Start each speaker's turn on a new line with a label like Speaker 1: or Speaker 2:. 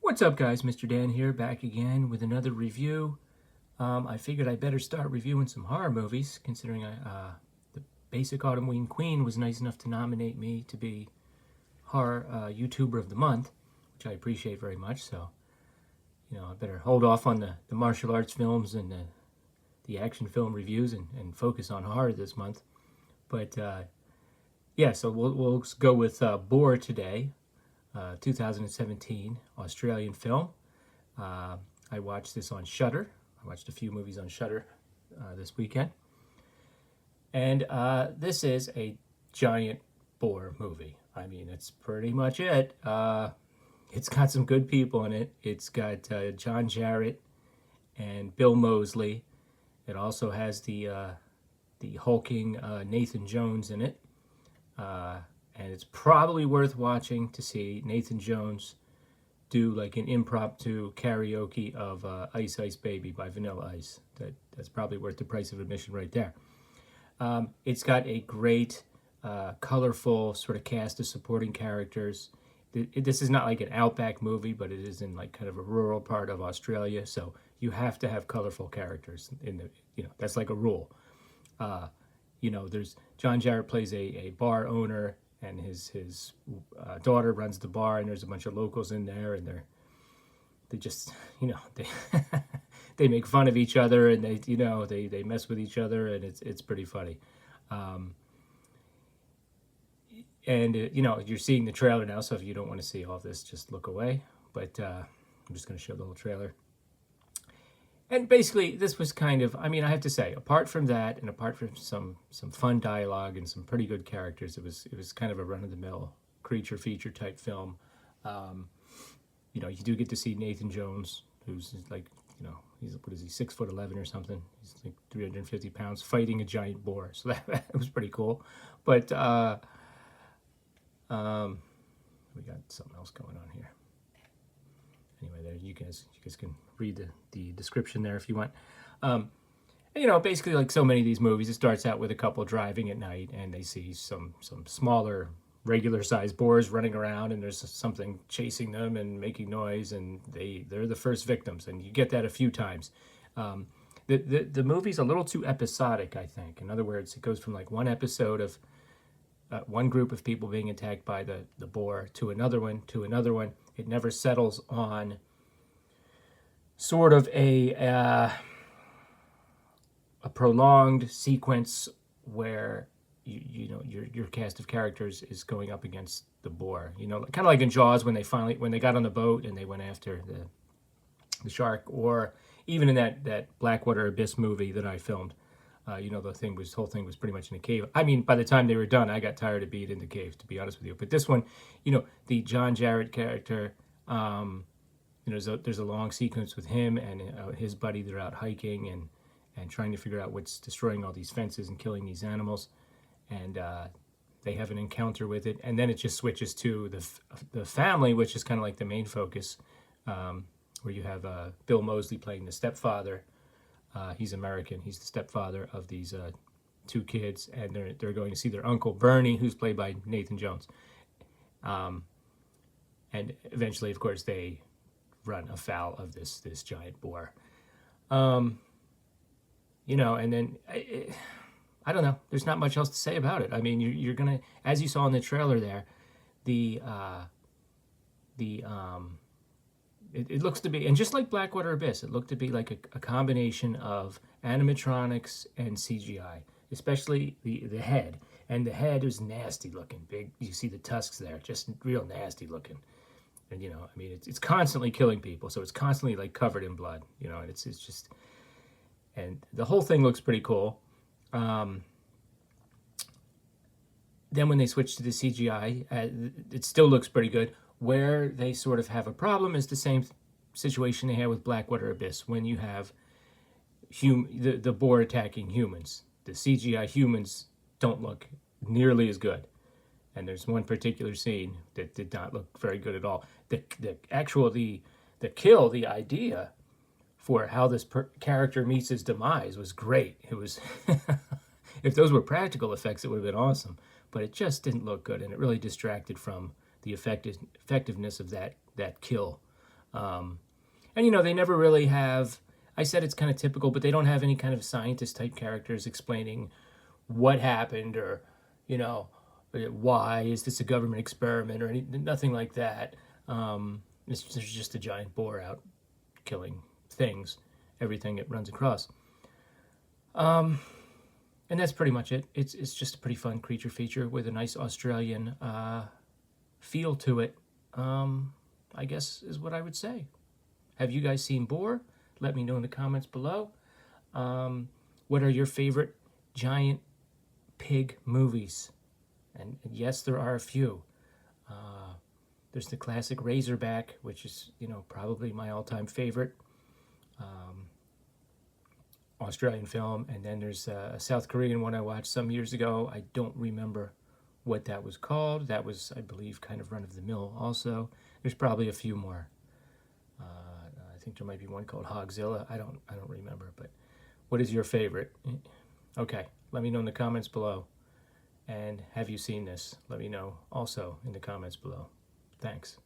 Speaker 1: What's up, guys? Mr. Dan here, back again with another review. I figured I better start reviewing some horror movies, considering the Basic Halloween Queen was nice enough to nominate me to be Horror YouTuber of the Month, which I appreciate very much. So, I better hold off on the martial arts films and the action film reviews and focus on horror this month. But yeah, so we'll go with Boar today. 2017 Australian film. I watched this on Shudder. I watched a few movies on Shudder this weekend. And this is a giant boar movie. I mean, it's pretty much it. It's got some good people in it. It's got John Jarratt and Bill Moseley. It also has the hulking Nathan Jones in it. And it's probably worth watching to see Nathan Jones do like an impromptu karaoke of Ice Ice Baby by Vanilla Ice. That's probably worth the price of admission right there. It's got a great, colorful sort of cast of supporting characters. This is not like an outback movie, but it is in like kind of a rural part of Australia. So you have to have colorful characters in the, that's like a rule. There's John Jarratt plays a bar owner, and his daughter runs the bar, and there's a bunch of locals in there, and they just they they make fun of each other, and they mess with each other, and it's pretty funny. You're seeing the trailer now, so if you don't want to see all this, just look away. But I'm just going to show the whole trailer. And basically, this was kind of, I have to say, apart from that, and apart from some fun dialogue and some pretty good characters, it was kind of a run-of-the-mill creature feature type film. You do get to see Nathan Jones, who's like, he's, what is he, 6'11" or something? He's like 350 pounds, fighting a giant boar. So that was pretty cool. But we got something else going on here. Anyway, there you guys can read the description there if you want. Basically, like so many of these movies, it starts out with a couple driving at night, and they see some smaller, regular-sized boars running around, and there's something chasing them and making noise, and they're the first victims, and you get that a few times. The movie's a little too episodic, I think. In other words, it goes from like one episode of one group of people being attacked by the boar to another one. It never settles on sort of a prolonged sequence where your cast of characters is going up against the boar. Kind of like in Jaws when they got on the boat and they went after the shark, or even in that Blackwater Abyss movie that I filmed. The whole thing was pretty much in a cave. By the time they were done, I got tired of being in the cave, to be honest with you. But this one, the John Jarratt character, there's a long sequence with him and his buddy. They're out hiking and trying to figure out what's destroying all these fences and killing these animals. And they have an encounter with it. And then it just switches to the family, which is kind of like the main focus, where you have Bill Moseley playing the stepfather. He's American. He's the stepfather of these two kids, and they're going to see their uncle Bernie, who's played by Nathan Jones. And eventually, of course, they run afoul of this giant boar. And then I don't know. There's not much else to say about it. You're gonna, as you saw in the trailer there, It looks to be, and just like Blackwater Abyss, it looked to be like a combination of animatronics and CGI, especially the head. And the head is nasty looking, big. You see the tusks there, just real nasty looking. And it's constantly killing people, so it's constantly like covered in blood. And it's just, and the whole thing looks pretty cool. Then when they switch to the CGI, it still looks pretty good. Where they sort of have a problem is the same situation they had with Blackwater Abyss, when you have the boar attacking humans. The CGI humans don't look nearly as good. And there's one particular scene that did not look very good at all. The idea for how this character meets his demise was great. It was, if those were practical effects, it would have been awesome. But it just didn't look good, and it really distracted from the effectiveness of that kill. And, you know, they never really have, I said it's kind of typical, but they don't have any kind of scientist type characters explaining what happened or, you know, why is this a government experiment or nothing like that. There's just a giant boar out killing things, everything it runs across. And that's pretty much it. It's just a pretty fun creature feature with a nice Australian feel to it, I guess is what I would say. Have you guys seen Boar? Let me know in the comments below. What are your favorite giant pig movies? And yes, there are a few. There's the classic Razorback, which is, you know, probably my all-time favorite Australian film. And then there's a South Korean one I watched some years ago. I don't remember what that was called. That was, I believe, kind of run-of-the-mill also. There's probably a few more. I think there might be one called Hogzilla. I don't remember, but what is your favorite? Okay, let me know in the comments below. And have you seen this? Let me know also in the comments below. Thanks.